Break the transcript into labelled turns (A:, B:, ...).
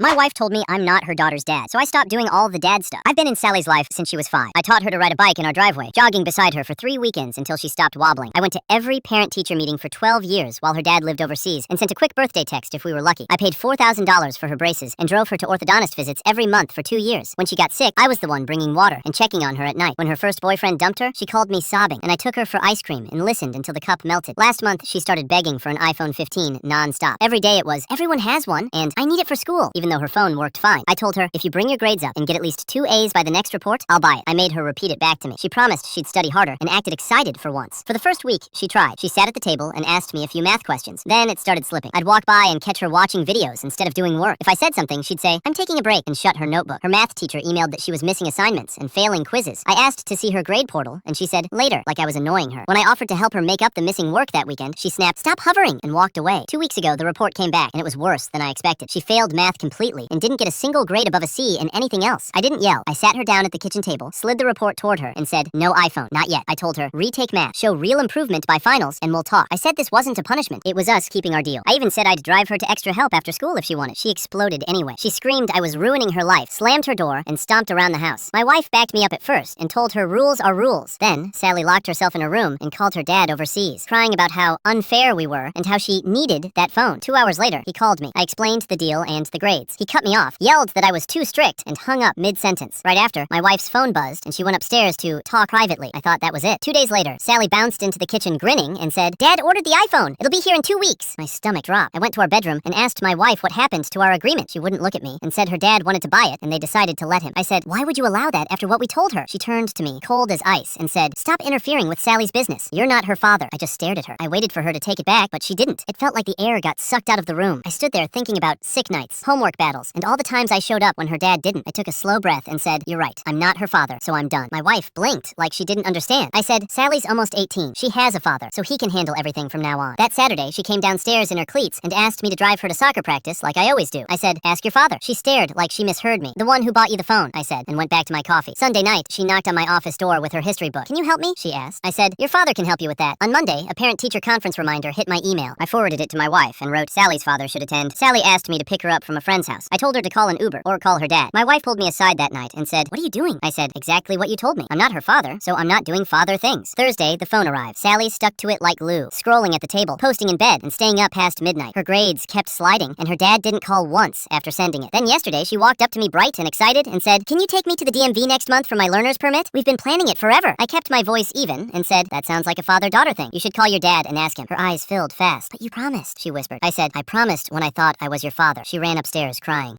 A: My wife told me I'm not her daughter's dad, so I stopped doing all the dad stuff. I've been in Sally's life since she was 5. I taught her to ride a bike in our driveway, jogging beside her for 3 weekends until she stopped wobbling. I went to every parent-teacher meeting for 12 years while her dad lived overseas and sent a quick birthday text if we were lucky. I paid $4,000 for her braces and drove her to orthodontist visits every month for 2 years. When she got sick, I was the one bringing water and checking on her at night. When her first boyfriend dumped her, she called me sobbing, and I took her for ice cream and listened until the cup melted. Last month, she started begging for an iPhone 15 non-stop. Every day it was, everyone has one, and I need it for school, even though her phone worked fine. I told her, if you bring your grades up and get at least 2 A's by the next report, I'll buy it. I made her repeat it back to me. She promised she'd study harder and acted excited for once. For the first week, she tried. She sat at the table and asked me a few math questions. Then it started slipping. I'd walk by and catch her watching videos instead of doing work. If I said something, she'd say, I'm taking a break, and shut her notebook. Her math teacher emailed that she was missing assignments and failing quizzes. I asked to see her grade portal, and she said, later, like I was annoying her. When I offered to help her make up the missing work that weekend, she snapped, stop hovering, and walked away. 2 weeks ago, the report came back, and it was worse than I expected. She failed math completely and didn't get a single grade above a C in anything else. I didn't yell. I sat her down at the kitchen table, slid the report toward her, and said, no iPhone, not yet. I told her, retake math, show real improvement by finals, and we'll talk. I said this wasn't a punishment. It was us keeping our deal. I even said I'd drive her to extra help after school if she wanted. She exploded anyway. She screamed I was ruining her life, slammed her door, and stomped around the house. My wife backed me up at first and told her rules are rules. Then, Sally locked herself in her room and called her dad overseas, crying about how unfair we were and how she needed that phone. 2 hours later, he called me. I explained the deal and the grades. He cut me off, yelled that I was too strict, and hung up mid-sentence. Right after, my wife's phone buzzed, and she went upstairs to talk privately. I thought that was it. 2 days later, Sally bounced into the kitchen grinning and said, Dad ordered the iPhone. It'll be here in 2 weeks. My stomach dropped. I went to our bedroom and asked my wife what happened to our agreement. She wouldn't look at me and said her dad wanted to buy it, and they decided to let him. I said, why would you allow that after what we told her? She turned to me, cold as ice, and said, stop interfering with Sally's business. You're not her father. I just stared at her. I waited for her to take it back, but she didn't. It felt like the air got sucked out of the room. I stood there thinking about sick nights, homework battles, and all the times I showed up when her dad didn't. I took a slow breath and said, you're right. I'm not her father, so I'm done. My wife blinked like she didn't understand. I said, Sally's almost 18. She has a father, so he can handle everything from now on. That Saturday, she came downstairs in her cleats and asked me to drive her to soccer practice like I always do. I said, ask your father. She stared like she misheard me. The one who bought you the phone, I said, and went back to my coffee. Sunday night, she knocked on my office door with her history book. Can you help me? She asked. I said, your father can help you with that. On Monday, a parent-teacher conference reminder hit my email. I forwarded it to my wife and wrote, Sally's father should attend. Sally asked me to pick her up from a friend's house. I told her to call an Uber or call her dad. My wife pulled me aside that night and said, what are you doing? I said, exactly what you told me. I'm not her father, so I'm not doing father things. Thursday, the phone arrived. Sally stuck to it like glue, scrolling at the table, posting in bed, and staying up past midnight. Her grades kept sliding, and her dad didn't call once after sending it. Then yesterday, she walked up to me bright and excited and said, can you take me to the DMV next month for my learner's permit? We've been planning it forever. I kept my voice even and said, that sounds like a father-daughter thing. You should call your dad and ask him. Her eyes filled fast. But you promised, she whispered. I said, I promised when I thought I was your father. She ran upstairs crying.